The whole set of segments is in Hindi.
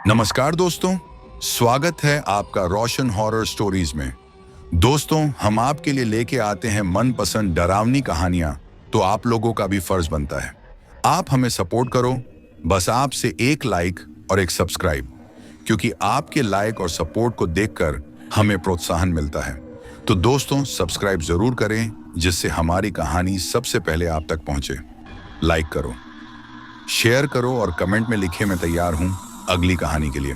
नमस्कार दोस्तों, स्वागत है आपका रोशन हॉरर स्टोरीज में। दोस्तों, हम आपके लिए लेके आते हैं मनपसंद डरावनी कहानियां, तो आप लोगों का भी फर्ज बनता है आप हमें सपोर्ट करो। बस आपसे एक लाइक और एक सब्सक्राइब, क्योंकि आपके लाइक और सपोर्ट को देखकर हमें प्रोत्साहन मिलता है। तो दोस्तों, सब्सक्राइब जरूर करें, जिससे हमारी कहानी सबसे पहले आप तक पहुंचे। लाइक करो, शेयर करो और कमेंट में लिखे मैं तैयार हूं अगली कहानी के लिए,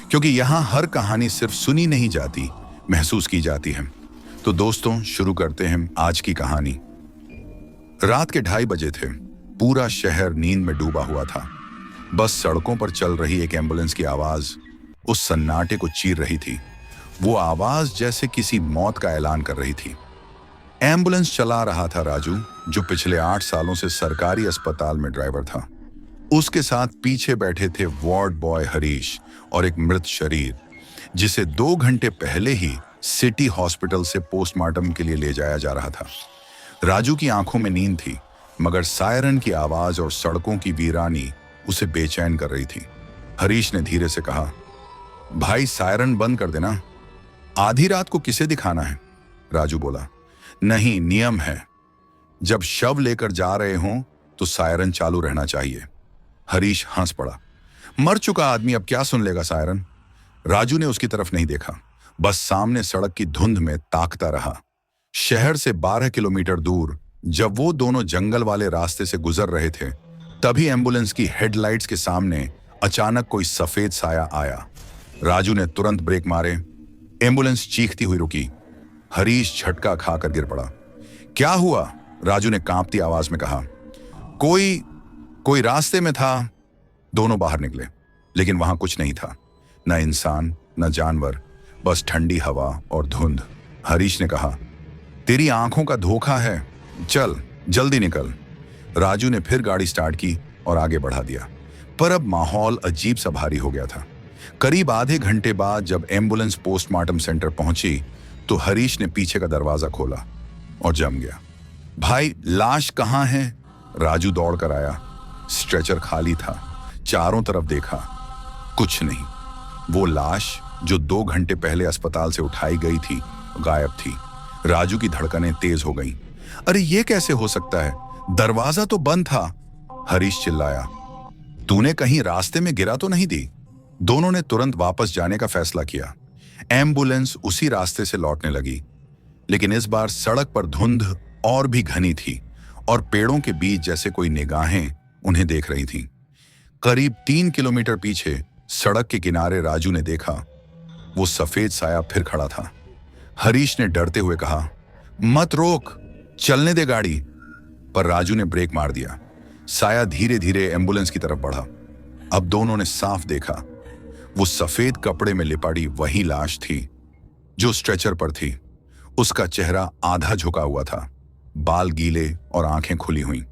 क्योंकि यहाँ हर कहानी सिर्फ सुनी नहीं जाती, महसूस की जाती है। तो दोस्तों, शुरू करते हैं आज की कहानी। रात के 2:30 बजे थे। पूरा शहर नींद में डूबा हुआ था। बस सड़कों पर चल रही एक एम्बुलेंस की आवाज उस सन्नाटे को चीर रही थी। वो आवाज जैसे किसी मौत का ऐलान कर रही थी। एम्बुलेंस चला रहा था राजू, जो पिछले 8 सालों से सरकारी अस्पताल में ड्राइवर था। उसके साथ पीछे बैठे थे वार्ड बॉय हरीश और एक मृत शरीर, जिसे 2 घंटे पहले ही सिटी हॉस्पिटल से पोस्टमार्टम के लिए ले जाया जा रहा था। राजू की आंखों में नींद थी, मगर सायरन की आवाज और सड़कों की वीरानी उसे बेचैन कर रही थी। हरीश ने धीरे से कहा, भाई सायरन बंद कर देना, आधी रात को किसे दिखाना है? राजू बोला, नहीं, नियम है, जब शव लेकर जा रहे हों तो सायरन चालू रहना चाहिए। हरीश हंस पड़ा, मर चुका आदमी अब क्या सुन लेगा सायरन? राजू ने उसकी तरफ नहीं देखा, बस सामने सड़क की धुंध में ताकता रहा। शहर से 12 किलोमीटर दूर जब वो दोनों जंगल वाले रास्ते से गुजर रहे थे, तभी एम्बुलेंस की हेडलाइट्स के सामने अचानक कोई सफेद साया आया। राजू ने तुरंत ब्रेक मारे। एम्बुलेंस चीखती हुई रुकी। हरीश झटका खाकर गिर पड़ा। क्या हुआ? राजू ने कांपती आवाज में कहा। कोई रास्ते में था। दोनों बाहर निकले, लेकिन वहां कुछ नहीं था, न इंसान न जानवर, बस ठंडी हवा और धुंध। हरीश ने कहा, तेरी आंखों का धोखा है, चल जल्दी निकल। राजू ने फिर गाड़ी स्टार्ट की और आगे बढ़ा दिया, पर अब माहौल अजीब सा भारी हो गया था। करीब आधे घंटे बाद जब एम्बुलेंस पोस्टमार्टम सेंटर पहुंची, तो हरीश ने पीछे का दरवाजा खोला और जम गया। भाई, लाश कहाँ है? राजू दौड़ कर आया। स्ट्रेचर खाली था। चारों तरफ देखा, कुछ नहीं। वो लाश जो 2 घंटे पहले अस्पताल से उठाई गई थी, गायब थी। राजू की धड़कनें तेज हो गईं। अरे ये कैसे हो सकता है? दरवाजा तो बंद था। हरीश चिल्लाया, तूने कहीं रास्ते में गिरा तो नहीं दी? दोनों ने तुरंत वापस जाने का फैसला किया। एम्बुलेंस उसी रास्ते से लौटने लगी, लेकिन इस बार सड़क पर धुंध और भी घनी थी और पेड़ों के बीच जैसे कोई निगाहें उन्हें देख रही थीं। करीब 3 किलोमीटर पीछे सड़क के किनारे राजू ने देखा, वो सफेद साया फिर खड़ा था। हरीश ने डरते हुए कहा, मत रोक, चलने दे गाड़ी। पर राजू ने ब्रेक मार दिया। साया धीरे धीरे एम्बुलेंस की तरफ बढ़ा। अब दोनों ने साफ देखा, वो सफेद कपड़े में लिपाड़ी वही लाश थी जो स्ट्रेचर पर थी। उसका चेहरा आधा झुका हुआ था, बाल गीले और आंखें खुली हुई।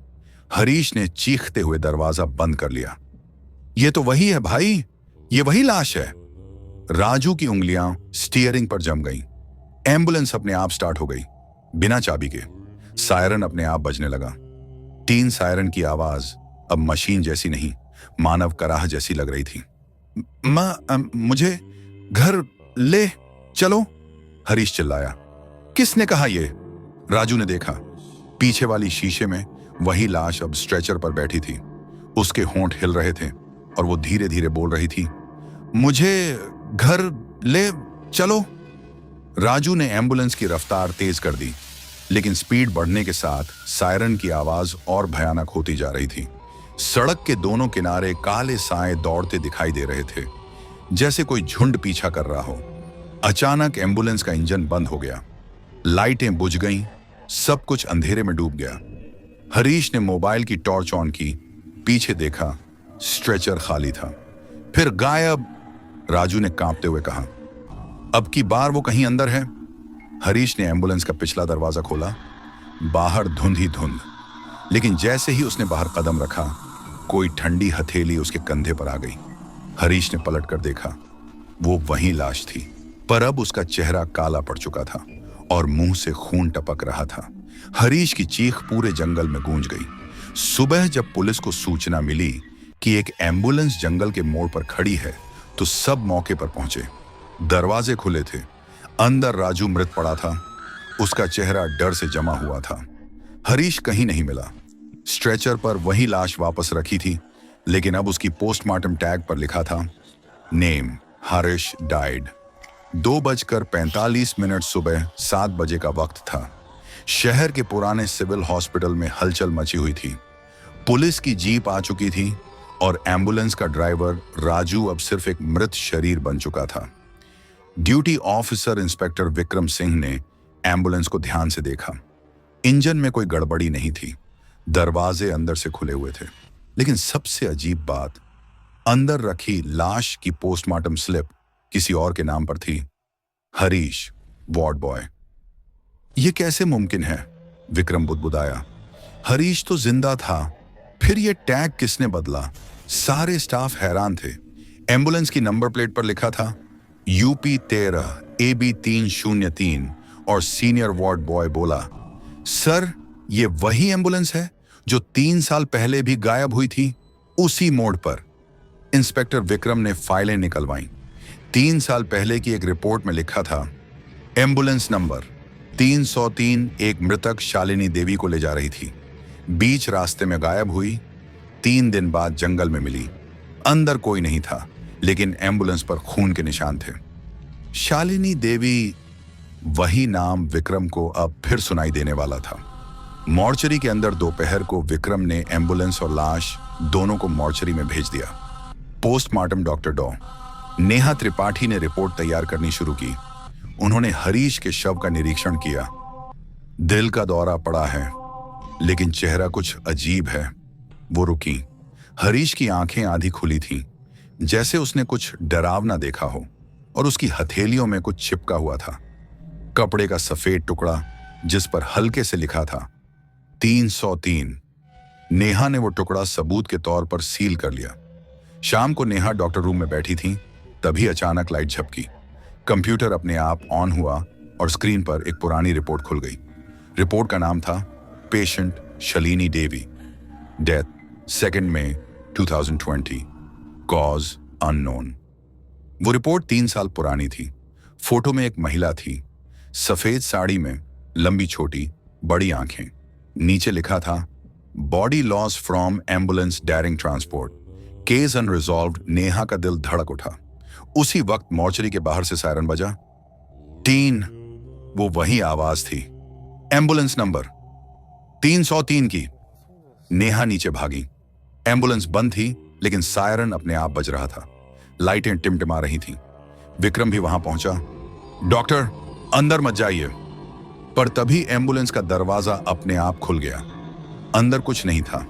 हरीश ने चीखते हुए दरवाजा बंद कर लिया। ये तो वही है भाई, ये वही लाश है। राजू की उंगलियां स्टीयरिंग पर जम गईं। एम्बुलेंस अपने आप स्टार्ट हो गई, बिना चाबी के। सायरन अपने आप बजने लगा। 3 सायरन की आवाज अब मशीन जैसी नहीं, मानव कराह जैसी लग रही थी। मुझे घर ले चलो, हरीश चिल्लाया। किसने कहा ये? राजू ने देखा, पीछे वाली शीशे में वही लाश अब स्ट्रेचर पर बैठी थी। उसके होंठ हिल रहे थे और वो धीरे धीरे बोल रही थी, मुझे घर ले चलो। राजू ने एम्बुलेंस की रफ्तार तेज कर दी, लेकिन स्पीड बढ़ने के साथ सायरन की आवाज और भयानक होती जा रही थी। सड़क के दोनों किनारे काले साए दौड़ते दिखाई दे रहे थे, जैसे कोई झुंड पीछा कर रहा हो। अचानक एम्बुलेंस का इंजन बंद हो गया। लाइटें बुझ गईं, सब कुछ अंधेरे में डूब गया। हरीश ने मोबाइल की टॉर्च ऑन की, पीछे देखा, स्ट्रेचर खाली था। फिर गायब। राजू ने कांपते हुए कहा, अब की बार वो कहीं अंदर है। हरीश ने एम्बुलेंस का पिछला दरवाजा खोला। बाहर धुंध ही धुंध, लेकिन जैसे ही उसने बाहर कदम रखा, कोई ठंडी हथेली उसके कंधे पर आ गई। हरीश ने पलट कर देखा, वो वही लाश थी, पर अब उसका चेहरा काला पड़ चुका था और मुंह से खून टपक रहा था। हरीश की चीख पूरे जंगल में गूंज गई। सुबह जब पुलिस को सूचना मिली कि एक एम्बुलेंस जंगल के मोड़ पर खड़ी है, तो सब मौके पर पहुंचे। दरवाजे खुले थे। अंदर राजू मृत पड़ा था। उसका चेहरा डर से जमा हुआ था। हरीश कहीं नहीं मिला। स्ट्रेचर पर वही लाश वापस रखी थी, लेकिन अब उसकी पोस्टमार्टम टैग पर लिखा था, नेम हरीश डाइड। 2:45 सुबह 7 बजे का वक्त था। शहर के पुराने सिविल हॉस्पिटल में हलचल मची हुई थी। पुलिस की जीप आ चुकी थी और एम्बुलेंस का ड्राइवर राजू अब सिर्फ एक मृत शरीर बन चुका था। Duty officer inspector Vikram Singh ने एम्बुलेंस को ध्यान से देखा। इंजन में कोई गड़बड़ी नहीं थी। दरवाजे अंदर से खुले हुए थे। लेकिन सबसे अजीब बात, अंदर रखी लाश की पोस्टमार्टम स्लिप किसी और के नाम पर थी, हरीश, वार्ड बॉय। यह कैसे मुमकिन है? विक्रम बुदबुदाया। हरीश तो जिंदा था, फिर यह टैग किसने बदला? सारे स्टाफ हैरान थे। एम्बुलेंस की नंबर प्लेट पर लिखा था UP 13 AB 303 और सीनियर वार्ड बॉय बोला, सर, ये वही एम्बुलेंस है जो 3 साल पहले भी गायब हुई थी, उसी मोड़ पर। इंस्पेक्टर विक्रम ने फाइलें निकलवाईं। 3 साल पहले की एक रिपोर्ट में लिखा था, एम्बुलेंस नंबर 303 एक मृतक शालिनी देवी को ले जा रही थी। बीच रास्ते में गायब हुई। 3 दिन बाद जंगल में मिली। अंदर कोई नहीं था, लेकिन एम्बुलेंस पर खून के निशान थे। शालिनी देवी, वही नाम विक्रम को अब फिर सुनाई देने वाला था। मॉर्चरी के अंदर दोपहर को विक्रम ने एम्बुलेंस और लाश दोनों को मॉर्चरी में भेज दिया। पोस्टमार्टम डॉक्टर डॉ नेहा त्रिपाठी ने रिपोर्ट तैयार करनी शुरू की। उन्होंने हरीश के शव का निरीक्षण किया। दिल का दौरा पड़ा है, लेकिन चेहरा कुछ अजीब है। वो रुकी। हरीश की आंखें आधी खुली थीं, जैसे उसने कुछ डरावना देखा हो, और उसकी हथेलियों में कुछ चिपका हुआ था। कपड़े का सफेद टुकड़ा जिस पर हल्के से लिखा था 303। नेहा ने वो टुकड़ा सबूत के तौर पर सील कर लिया। शाम को नेहा डॉक्टर रूम में बैठी थी, तभी अचानक लाइट झपकी। कंप्यूटर अपने आप ऑन हुआ और स्क्रीन पर एक पुरानी रिपोर्ट खुल गई। रिपोर्ट का नाम था पेशेंट शालिनी देवी, डेथ 2 मई 2020, कॉज अननोन। वो रिपोर्ट 3 साल पुरानी थी। फोटो में एक महिला थी, सफेद साड़ी में, लंबी छोटी बड़ी आंखें। नीचे लिखा था, body loss from ambulance daring transport, case unresolved. Neha का दिल धड़क उठा। उसी वक्त मॉर्चरी के बाहर से सायरन बजा। 3, वो वही आवाज थी, एम्बुलेंस नंबर 303 की। नेहा नीचे भागी। एम्बुलेंस बंद थी, लेकिन सायरन अपने आप बज रहा था। लाइटें टिमटिमा रही थीं। विक्रम भी वहां पहुंचा। डॉक्टर, अंदर मत जाइए। पर तभी एम्बुलेंस का दरवाजा अपने आप खुल गया। अंदर कुछ नहीं था,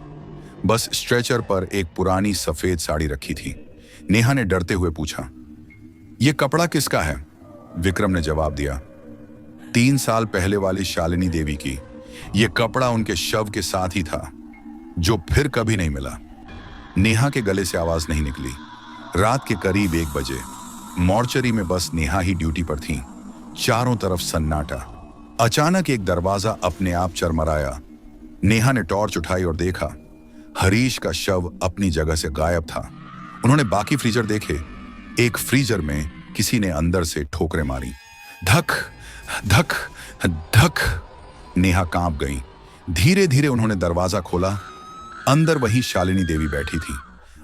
बस स्ट्रेचर पर एक पुरानी सफेद साड़ी रखी थी। नेहा ने डरते हुए पूछा, यह कपड़ा किसका है? विक्रम ने जवाब दिया, 3 साल पहले वाली शालिनी देवी की। यह कपड़ा उनके शव के साथ ही था, जो फिर कभी नहीं मिला। नेहा के गले से आवाज नहीं निकली। रात के करीब 1 बजे मॉर्चरी में बस नेहा ही ड्यूटी पर थी। चारों तरफ सन्नाटा। अचानक एक दरवाजा अपने आप चरमराया। नेहा ने टॉर्च उठाई और देखा, हरीश का शव अपनी जगह से गायब था। उन्होंने बाकी फ्रीजर देखे। एक फ्रीजर में किसी ने अंदर से ठोकरें मारी। धक धक धक। नेहा कांप गई। धीरे धीरे उन्होंने दरवाजा खोला। अंदर वही शालिनी देवी बैठी थी,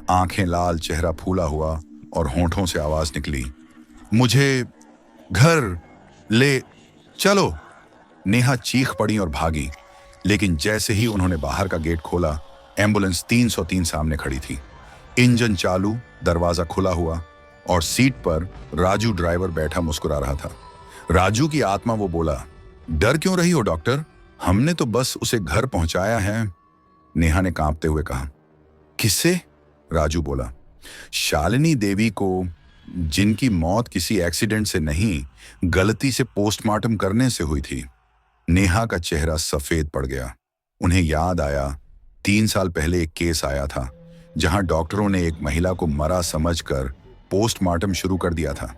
आंखें लाल, चेहरा फूला हुआ, और होंठों से आवाज निकली, मुझे घर ले चलो। नेहा चीख पड़ी और भागी, लेकिन जैसे ही उन्होंने बाहर का गेट खोला, एम्बुलेंस 303 सामने खड़ी थी। इंजन चालू, दरवाजा खुला हुआ, और सीट पर राजू ड्राइवर बैठा मुस्कुरा रहा था। राजू की आत्मा, वो बोला, डर क्यों रही हो डॉक्टर? हमने तो बस उसे घर पहुंचाया है। नेहा ने कांपते हुए कहा। किससे? राजू बोला, शालिनी देवी को, जिनकी मौत किसी एक्सीडेंट से नहीं, गलती से पोस्टमार्टम करने से हुई थी। नेहा का चेहरा सफेद पड़ गया। उन्हें याद आया, 3 साल पहले एक केस आया था, जहां डॉक्टरों ने एक महिला को मरा समझकर पोस्टमार्टम शुरू कर दिया था,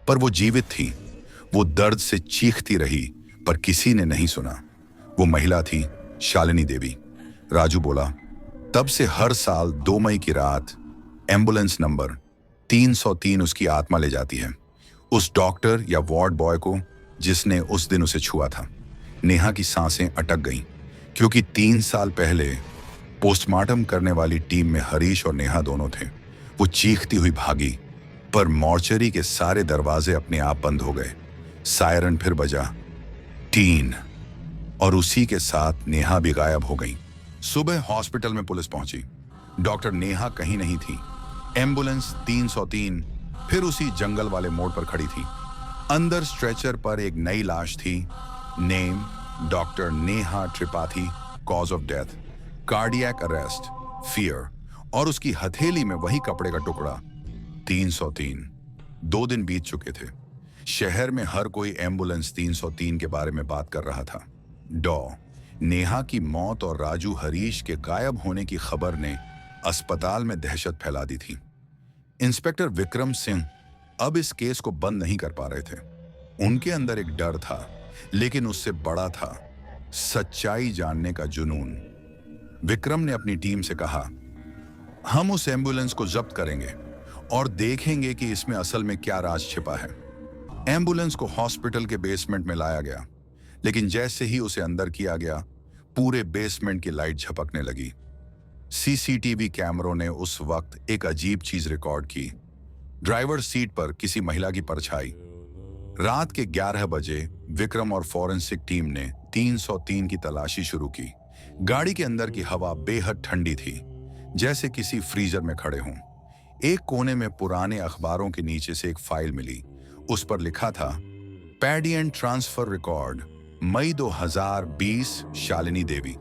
पर वो जीवित थी। वो दर्द से चीखती रही, पर किसी ने नहीं सुना। वो महिला थी शालिनी देवी। राजू बोला, तब से हर साल 2 मई की रात एम्बुलेंस नंबर 303 उसकी आत्मा ले जाती है, उस डॉक्टर या वार्ड बॉय को जिसने उस दिन उसे छुआ था। नेहा की सांसें अटक गईं, क्योंकि 3 साल पहले पोस्टमार्टम करने वाली टीम में हरीश और नेहा दोनों थे। वो चीखती हुई भागी, पर मॉर्चरी के सारे दरवाजे अपने आप बंद हो गए। सायरन फिर बजा, टीन, और उसी के साथ नेहा भी गायब हो गई। सुबह हॉस्पिटल में पुलिस पहुंची। डॉक्टर नेहा कहीं नहीं थी। एम्बुलेंस 303 फिर उसी जंगल वाले मोड़ पर खड़ी थी। अंदर स्ट्रेचर पर एक नई लाश थी। Name doctor Neha Tripathi, cause of death cardiac arrest, fear, और उसकी हथेली में वही कपड़े का टुकड़ा। 303। 2 दिन बीत चुके थे। शहर में हर कोई एम्बुलेंस 303 के बारे में बात कर रहा था। नेहा की मौत और राजू हरीश के गायब होने की खबर ने अस्पताल में दहशत फैला दी थी। इंस्पेक्टर विक्रम सिंह अब इस केस को बंद नहीं कर पा रहे थे। उनके अंदर एक डर था, लेकिन उससे बड़ा था सच्चाई जानने का जुनून। विक्रम ने अपनी टीम से कहा, हम उस एम्बुलेंस को जब्त करेंगे और देखेंगे कि इसमें असल में क्या राज छिपा है। एम्बुलेंस को हॉस्पिटल के बेसमेंट में लाया गया, लेकिन जैसे ही उसे अंदर किया गया, पूरे बेसमेंट की लाइट झपकने लगी। सीसीटीवी कैमरों ने उस वक्त एक अजीब चीज रिकॉर्ड की। ड्राइवर सीट पर किसी महिला की परछाई। रात के 11 बजे विक्रम और फॉरेंसिक टीम ने 303 की तलाशी शुरू की। गाड़ी के अंदर की हवा बेहद ठंडी थी, जैसे किसी फ्रीजर में खड़े हों। एक कोने में पुराने अखबारों के नीचे से एक फाइल मिली। उस पर लिखा था, पैडियन ट्रांसफर रिकॉर्ड, मई 2020, शालिनी देवी।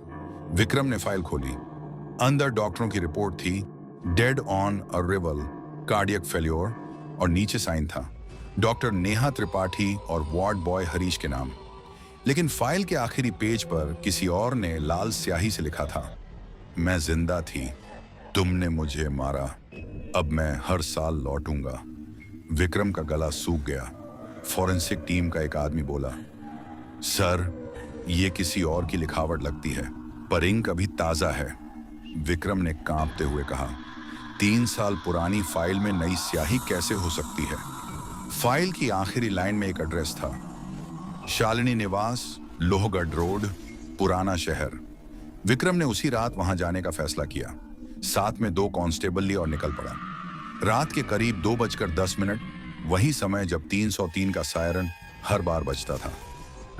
विक्रम ने फाइल खोली। अंदर डॉक्टरों की रिपोर्ट थी, dead on arrival, cardiac failure, और नीचे साइन था डॉक्टर नेहा त्रिपाठी और वार्ड बॉय हरीश के नाम। लेकिन फाइल के आखिरी पेज पर किसी और ने लाल स्याही से लिखा था, मैं जिंदा थी, तुमने मुझे मारा, अब मैं हर साल लौटूंगा। विक्रम का गला सूख गया। फॉरेंसिक टीम का एक आदमी बोला, सर, ये किसी और की लिखावट लगती है, पर इंक अभी ताजा है। विक्रम ने कांपते हुए कहा, 3 साल पुरानी फाइल में नई स्याही कैसे हो सकती है? फाइल की आखिरी लाइन में एक एड्रेस था, शालिनी निवास, लोहगढ़ रोड, पुराना शहर। विक्रम ने उसी रात वहां जाने का फैसला किया। साथ में 2 कांस्टेबल लिए और निकल पड़ा। रात के करीब 2:10, वही समय जब 303 का सायरन हर बार बजता था।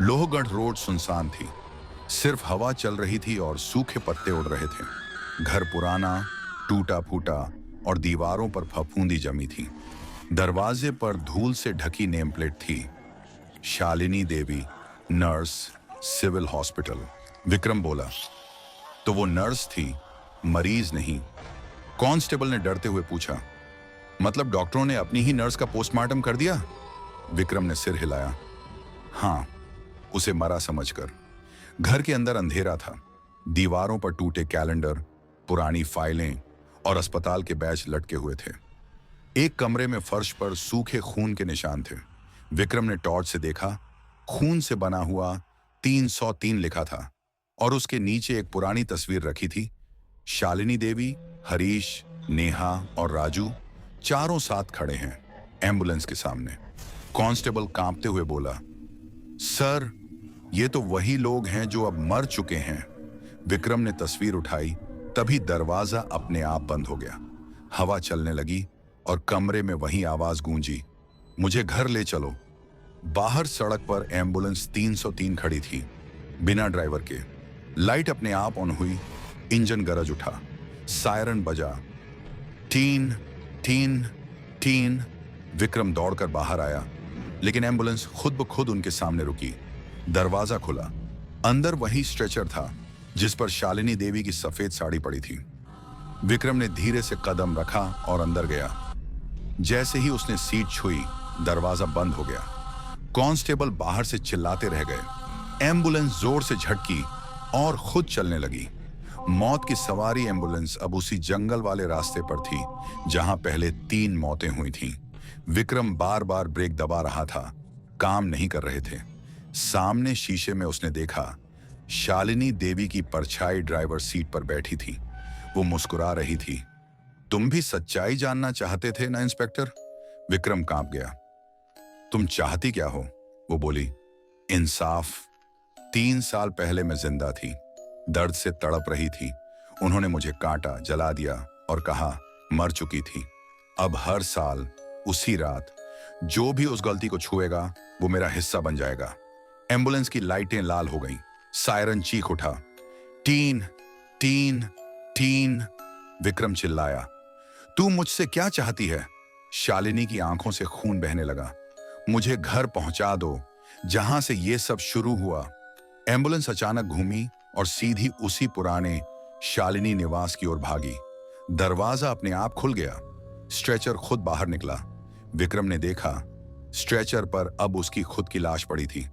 लोहगढ़ रोड सुनसान थी, सिर्फ हवा चल रही थी और सूखे पत्ते उड़ रहे थे। घर पुराना, टूटा फूटा, और दीवारों पर फफूंदी जमी थी। दरवाजे पर धूल से ढकी नेम प्लेट थी, शालिनी देवी, नर्स, सिविल हॉस्पिटल। विक्रम बोला, तो वो नर्स थी, मरीज नहीं? कांस्टेबल ने डरते हुए पूछा, मतलब डॉक्टरों ने अपनी ही नर्स का पोस्टमार्टम कर दिया? विक्रम ने सिर हिलाया, हाँ, उसे मरा समझकर। घर के अंदर अंधेरा था। दीवारों पर टूटे कैलेंडर, पुरानी फाइलें और अस्पताल के बैच लटके हुए थे। एक कमरे में फर्श पर सूखे खून के निशान थे। विक्रम ने टॉर्च से देखा, खून से बना हुआ 303 लिखा था, और उसके नीचे एक पुरानी तस्वीर रखी थी। शालिनी देवी, हरीश, नेहा और राजू चारों साथ खड़े हैं एम्बुलेंस के सामने। कांस्टेबल कांपते हुए बोला, सर, ये तो वही लोग हैं जो अब मर चुके हैं। विक्रम ने तस्वीर उठाई, तभी दरवाजा अपने आप बंद हो गया। हवा चलने लगी और कमरे में वही आवाज गूंजी, मुझे घर ले चलो। बाहर सड़क पर एम्बुलेंस 303 खड़ी थी, बिना ड्राइवर के। लाइट अपने आप ऑन हुई, इंजन गरज उठा, सायरन बजा, टीन टीन टीन। विक्रम दौड़कर बाहर आया, लेकिन एम्बुलेंस खुद ब खुद उनके सामने रुकी। दरवाजा खुला। अंदर वही स्ट्रेचर था जिस पर शालिनी देवी की सफेद साड़ी पड़ी थी। विक्रम ने धीरे से कदम रखा और अंदर गया। जैसे ही उसने सीट छुई, दरवाजा बंद हो गया। कांस्टेबल बाहर से चिल्लाते रह गए। एम्बुलेंस जोर से झटकी और खुद चलने लगी। मौत की सवारी एम्बुलेंस अब उसी जंगल वाले रास्ते पर थी जहां पहले 3 मौतें हुई थीं। विक्रम बार बार ब्रेक दबा रहा था, काम नहीं कर रहे थे। सामने शीशे में उसने देखा, शालिनी देवी की परछाई ड्राइवर सीट पर बैठी थी। वो मुस्कुरा रही थी। तुम भी सच्चाई जानना चाहते थे ना इंस्पेक्टर? विक्रम कांप गया। तुम चाहती क्या हो? वो बोली। इंसाफ। 3 साल पहले मैं जिंदा थी, दर्द से तड़प रही थी। उन्होंने मुझे काटा, जला दिया और कहा मर चुकी थी। अब हर साल उसी रात जो भी उस गलती को छुएगा वो मेरा हिस्सा बन जाएगा। एम्बुलेंस की लाइटें लाल हो गईं, सायरन चीख उठा। टीन, टीन, टीन, विक्रम चिल्लाया। तू मुझसे क्या चाहती है? शालिनी की आंखों से खून बहने लगा। मुझे घर पहुंचा दो जहां से ये सब शुरू हुआ। एम्बुलेंस अचानक घूमी और सीधी उसी पुराने शालिनी निवास की ओर भागी। दरवाजा अपने आप खुल गया। स्ट्रेचर खुद बाहर निकला। विक्रम ने देखा, स्ट्रेचर पर अब उसकी खुद की लाश पड़ी थी।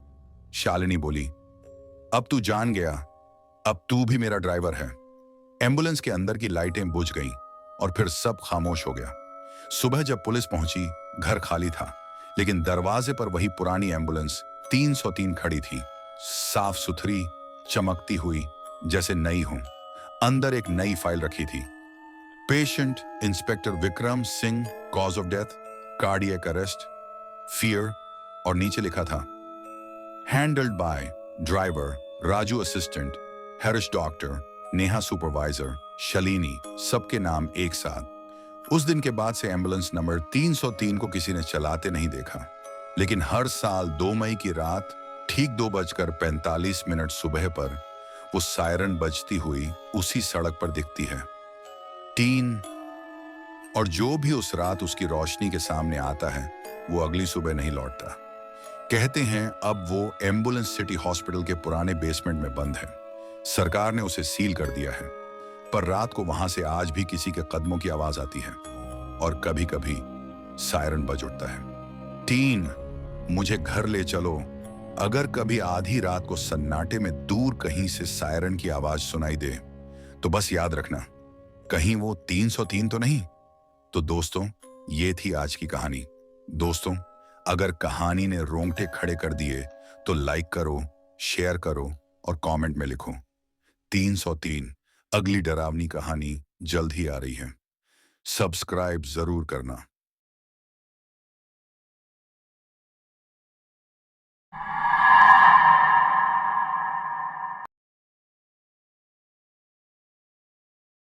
शालिनी बोली, अब तू जान गया, अब तू भी मेरा ड्राइवर है। एम्बुलेंस के अंदर की लाइटें बुझ गईं और फिर सब खामोश हो गया। सुबह जब पुलिस पहुंची, घर खाली था, लेकिन दरवाजे पर वही पुरानी एम्बुलेंस 303 खड़ी थी, साफ सुथरी, चमकती हुई, जैसे नई हो। अंदर एक नई फाइल रखी थी। Patient inspector Vikram Singh, cause of death cardiac arrest, fear, और नीचे लिखा था handled by driver Raju assistant, Harish doctor, Neha supervisor, Shalini, सबके नाम एक साथ। उस दिन के बाद से एम्बुलेंस नंबर 303 को किसी ने चलाते नहीं देखा, लेकिन हर साल 2 मई की रात ठीक 2:45 सुबह पर वो सायरन बजती हुई उसी सड़क पर दिखती है। टीन। और जो भी उस रात उसकी रोशनी के सामने आता है वो अगली सुबह नहीं लौटता। कहते हैं अब वो एम्बुलेंस सिटी हॉस्पिटल के पुराने बेसमेंट में बंद है। सरकार ने उसे सील कर दिया है, पर रात को वहां से आज भी किसी के कदमों की आवाज आती है और कभी कभी सायरन बज उठता है। टीन, मुझे घर ले चलो। अगर कभी आधी रात को सन्नाटे में दूर कहीं से सायरन की आवाज सुनाई दे तो बस याद रखना, कहीं वो 303 तो नहीं। तो दोस्तों, ये थी आज की कहानी। दोस्तों, अगर कहानी ने रोंगटे खड़े कर दिए तो लाइक करो, शेयर करो और कमेंट में लिखो। 303 अगली डरावनी कहानी जल्द ही आ रही है। सब्सक्राइब जरूर करना।